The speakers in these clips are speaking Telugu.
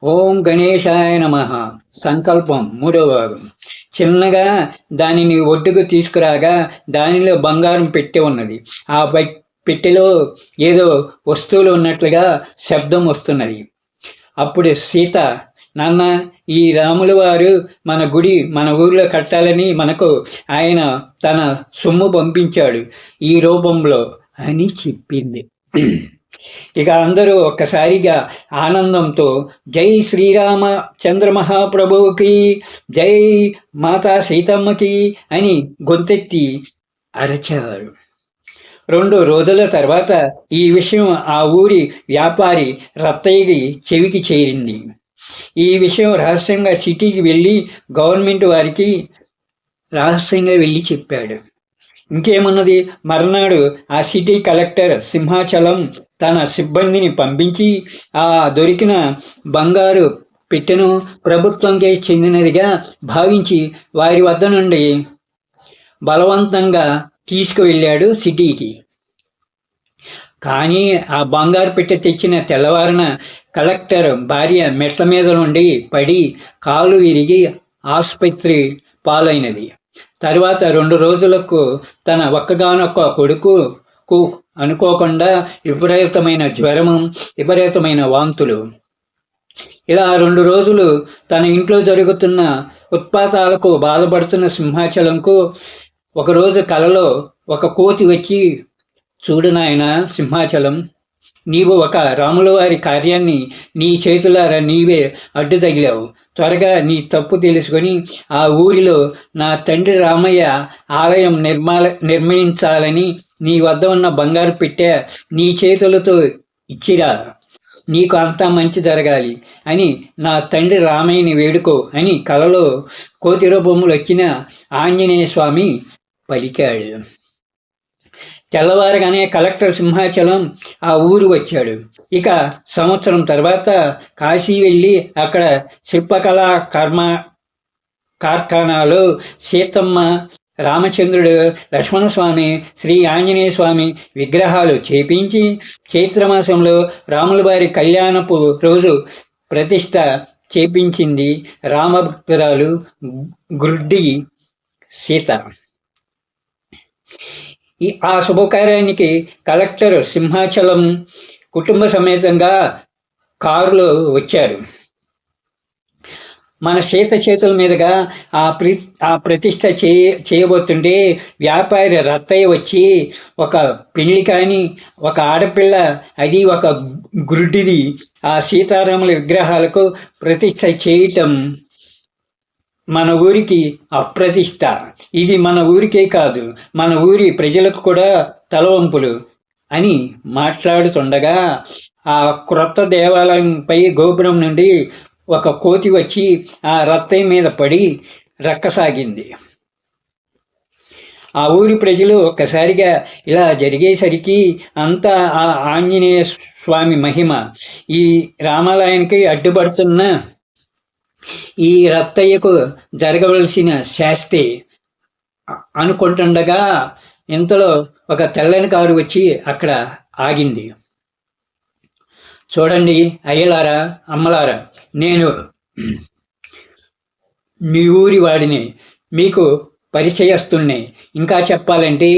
ఓం గణేశాయ నమః. సంకల్పం మూడవ భాగం. చిన్నగా దానిని ఒడ్డుకు తీసుకురాగా దానిలో బంగారం పెట్టె ఉన్నది. ఆ పెట్టెలో ఏదో వస్తువులు ఉన్నట్లుగా శబ్దం వస్తున్నది. అప్పుడు సీత, నాన్న, ఈ రాముల వారు మన గుడి మన ఊరిలో కట్టాలని మనకు ఆయన తన సొమ్ము పంపించాడు ఈ రూపంలో అని చెప్పింది. ఇక అందరూ ఒక్కసారిగా ఆనందంతో జై శ్రీరామచంద్ర మహాప్రభువుకి, జై మాతా సీతమ్మకి అని గొంతెత్తి అరచారు. 2 రోజుల తర్వాత ఈ విషయం ఆ ఊరి వ్యాపారి రత్తయ్యకి చెవికి చేరింది. ఈ విషయం రహస్యంగా సిటీకి వెళ్ళి గవర్నమెంట్ వారికి రహస్యంగా వెళ్ళి చెప్పాడు. ఇంకేమున్నది, మర్నాడు ఆ సిటీ కలెక్టర్ సింహాచలం తన సిబ్బందిని పంపించి ఆ దొరికిన బంగారు పెట్టెను ప్రభుత్వంకే చెందినదిగా భావించి వారి వద్ద నుండి బలవంతంగా తీసుకువెళ్ళాడు సిటీకి. కానీ ఆ బంగారు పెట్టె తెచ్చిన తెల్లవారిన కలెక్టర్ భార్య మెట్ల మీద నుండి పడి కాలు విరిగి ఆసుపత్రి పాలైనది. తర్వాత 2 రోజులకు తన ఒక్కగానొక్క కొడుకుకు అనుకోకుండా విపరీతమైన జ్వరము, విపరీతమైన వాంతులు. ఇలా 2 రోజులు తన ఇంట్లో జరుగుతున్న ఉత్పాతాలకు బాధపడుతున్న సింహాచలంకు ఒకరోజు కలలో ఒక కోతి వచ్చి, చూడు నాయన సింహాచలం, నీవు ఒక రాముల వారి కార్యాన్ని నీ చేతులారా నీవే అడ్డు తగిలావు. త్వరగా నీ తప్పు తెలుసుకొని ఆ ఊరిలో నా తండ్రి రామయ్య ఆలయం నిర్మించాలని నీ వద్ద ఉన్న బంగారు పెట్టె నీ చేతులతో ఇచ్చిరా, నీకు అంతా మంచి జరగాలి అని నా తండ్రి రామయ్యని వేడుకో అని కలలో కోతి రూపములు వచ్చిన ఆంజనేయ స్వామి పలికాడు. తెల్లవారగానే కలెక్టర్ సింహాచలం ఆ ఊరు వచ్చాడు. ఇక సంవత్సరం తర్వాత కాశీ వెళ్ళి అక్కడ శిల్పకళా కార్ఖానాలో సీతమ్మ, రామచంద్రుడు, లక్ష్మణస్వామి, శ్రీ ఆంజనేయ స్వామి విగ్రహాలు చేపించి చైత్రమాసంలో రాముల వారి కళ్యాణపు రోజు ప్రతిష్ట చేపించింది రామభక్తురాలు గ్రుడ్డి సీత. ఆ శుభకార్యానికి కలెక్టర్ సింహాచలం కుటుంబ సమేతంగా కారులో వచ్చారు. మన సీత చేతుల మీదుగా ఆ ప్రతిష్ట చేయబోతుంటే వ్యాపారి రత్తయ్య వచ్చి ఒక పెళ్లి కాని ఒక ఆడపిల్ల, అది ఒక గుడ్డిది, ఆ సీతారాముల విగ్రహాలకు ప్రతిష్ట చేయటం మన ఊరికి అప్రతిష్ట. ఇది మన ఊరికే కాదు, మన ఊరి ప్రజలకు కూడా తలవంపులు అని మాట్లాడుతుండగా ఆ క్రొత్త దేవాలయంపై గోపురం నుండి ఒక కోతి వచ్చి ఆ రత్తయ్య మీద పడి రక్కసాగింది. ఆ ఊరి ప్రజలు ఒక్కసారిగా ఇలా జరిగేసరికి అంతా ఆ ఆంజనేయ స్వామి మహిమ, ఈ రామాలయానికి అడ్డుపడుతున్న ఈ రత్తయ్యకు జరగవలసిన శాస్తి అనుకుంటుండగా ఇంతలో ఒక తెల్లని కారు వచ్చి అక్కడ ఆగింది. చూడండి అయ్యలారా, అమ్మలారా, నేను మీ ఊరి వాడిని, మీకు పరిచయస్తున్నే. ఇంకా చెప్పాలంటే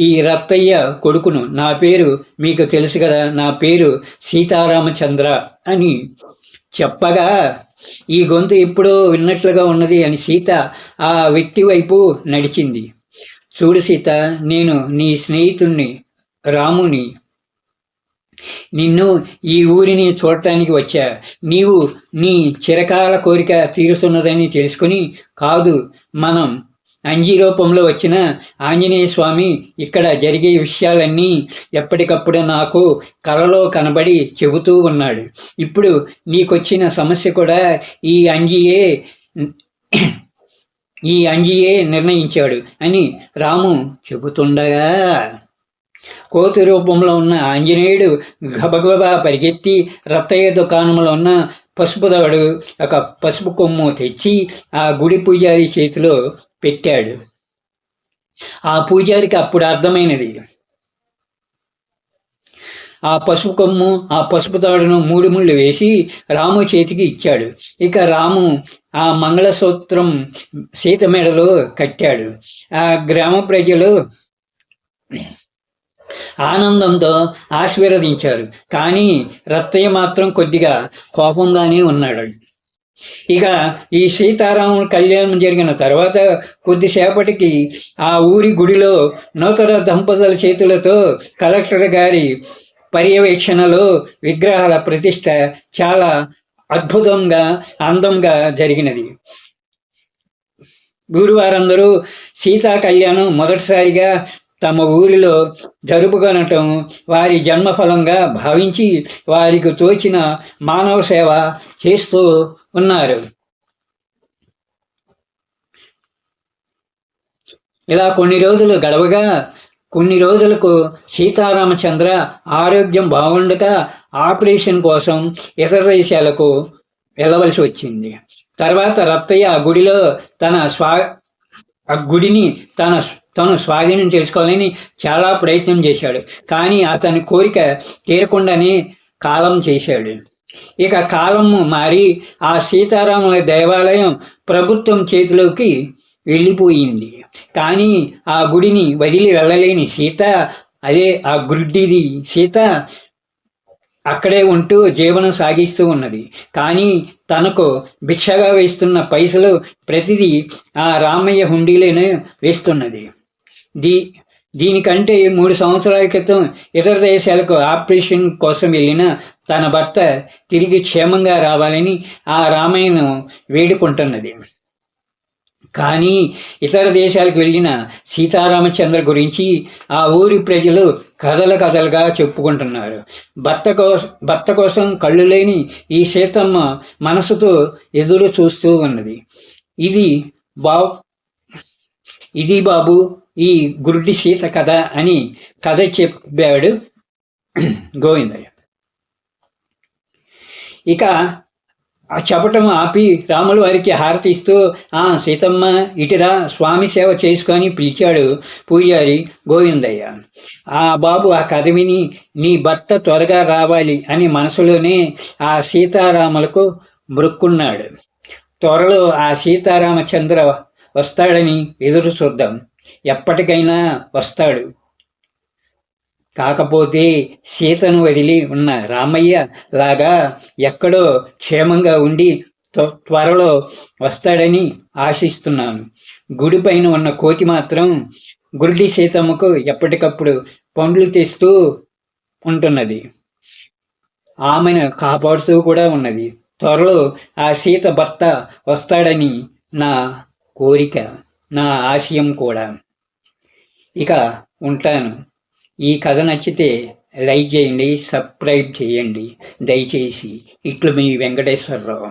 ఈ రత్తయ్య కొడుకును. నా పేరు మీకు తెలుసు కదా, నా పేరు సీతారామచంద్ర అని చెప్పగా ఈ గొంతు ఎప్పుడో విన్నట్లుగా ఉన్నది అని సీత ఆ వ్యక్తి వైపు నడిచింది. చూడు సీత, నేను నీ స్నేహితుణ్ణి రాముని. నిన్ను ఈ ఊరిని చూడటానికి వచ్చా. నీవు నీ చిరకాల కోరిక తీరుతున్నదని తెలుసుకుని కాదు, మనం అంజీ రూపంలో వచ్చిన ఆంజనేయ స్వామి ఇక్కడ జరిగే విషయాలన్నీ ఎప్పటికప్పుడు నాకు కలలో కనబడి చెబుతూ ఉన్నాడు. ఇప్పుడు నీకొచ్చిన సమస్య కూడా ఈ అంజియే నిర్ణయించాడు అని రాము చెబుతుండగా కోతి రూపంలో ఉన్న ఆంజనేయుడు గబగబా పరిగెత్తి రత్తయ్య దుకాణంలో ఉన్న పసుపు దగడు, ఒక పసుపు కొమ్ము తెచ్చి ఆ గుడి పూజారి చేతిలో పెట్టాడు. ఆ పూజారికి అప్పుడు అర్థమైనది, ఆ పసుపు కొమ్ము ఆ పసుపు తాడును 3 ముళ్ళు వేసి రాము చేతికి ఇచ్చాడు. ఇక రాము ఆ మంగళసూత్రం సీత మెడలో కట్టాడు. ఆ గ్రామ ప్రజలు ఆనందంతో ఆశీర్వదించారు. కానీ రత్తయ్య మాత్రం కొద్దిగా కోపంగానే ఉన్నాడు. ఇక ఈ సీతారాముల కళ్యాణం జరిగిన తర్వాత కొద్దిసేపటికి ఆ ఊరి గుడిలో నూతన దంపతుల చేతులతో కలెక్టర్ గారి పర్యవేక్షణలో విగ్రహాల ప్రతిష్ట చాలా అద్భుతంగా అందంగా జరిగినది. ఊరివారందరూ సీతా కళ్యాణం మొదటిసారిగా తమ ఊరిలో జరుపుకొనటం వారి జన్మఫలంగా భావించి వారికి తోచిన మానవ సేవ చేస్తూ ఉన్నారు. ఇలా కొన్ని రోజులు గడవగా కొన్ని రోజులకు సీతారామచంద్ర ఆరోగ్యం బాగుండక ఆపరేషన్ కోసం ఇతర దేశాలకు వెళ్ళవలసి వచ్చింది. తర్వాత రత్తయ్య ఆ గుడిలో ఆ గుడిని తను స్వాధీనం చేసుకోవాలని చాలా ప్రయత్నం చేశాడు. కానీ అతని కోరిక తీరకుండానే కాలం చేశాడు. ఇక కాలం మారి ఆ సీతారాముల దేవాలయం ప్రభుత్వం చేతిలోకి వెళ్ళిపోయింది. కానీ ఆ గుడిని వదిలి వెళ్ళలేని సీత, అదే ఆ గుడ్డిది సీత అక్కడే ఉంటూ జీవనం సాగిస్తూ ఉన్నది. కానీ తనకు భిక్షగా వేస్తున్న పైసలు ప్రతిదీ ఆ రామయ్య హుండీలోనే వేస్తున్నది. దీనికంటే 3 సంవత్సరాల క్రితం ఇతర దేశాలకు ఆపరేషన్ కోసం వెళ్ళిన తన భర్త తిరిగి క్షేమంగా రావాలని ఆ రామయ్యను వేడుకుంటున్నది. కానీ ఇతర దేశాలకు వెళ్ళిన సీతారామచంద్ర గురించి ఆ ఊరి ప్రజలు కథలుగా చెప్పుకుంటున్నారు. భర్త కోసం కళ్ళు లేని ఈ సీతమ్మ మనసుతో ఎదురు చూస్తూ ఉన్నది. ఇది బాబు ఈ గుడ్డి సీత కథ అని కథ చెప్పాడు గోవిందయ్య. ఇక ఆ చెప్పటం ఆపి రాముల వారికి హారతి ఇస్తూ సీతమ్మ ఇటురా స్వామి సేవ చేసుకొని పిలిచాడు పూజారి గోవిందయ్య. ఆ బాబు ఆ కథ విని నీ భర్త త్వరగా రావాలి అని మనసులోనే ఆ సీతారాములకు మొక్కున్నాడు. త్వరలో ఆ సీతారామచంద్ర వస్తాడని ఎదురు చూద్దాం. ఎప్పటికైనా వస్తాడు. కాకపోతే సీతను వదిలి ఉన్న రామయ్య లాగా ఎక్కడో క్షేమంగా ఉండి త్వరలో వస్తాడని ఆశిస్తున్నాను. గుడి పైన ఉన్న కోతి మాత్రం గుడ్డి సీతమ్మకు ఎప్పటికప్పుడు పండ్లు తెస్తూ ఉంటున్నది. ఆమెను కాపాడుతూ కూడా ఉన్నది. త్వరలో ఆ సీత భర్త వస్తాడని నా కోరిక, నా ఆశయం కూడా. ఇక ఉంటాను. ఈ కథ నచ్చితే లైక్ చేయండి, సబ్స్క్రైబ్ చేయండి దయచేసి. ఇట్లు మీ వెంకటేశ్వరరావు.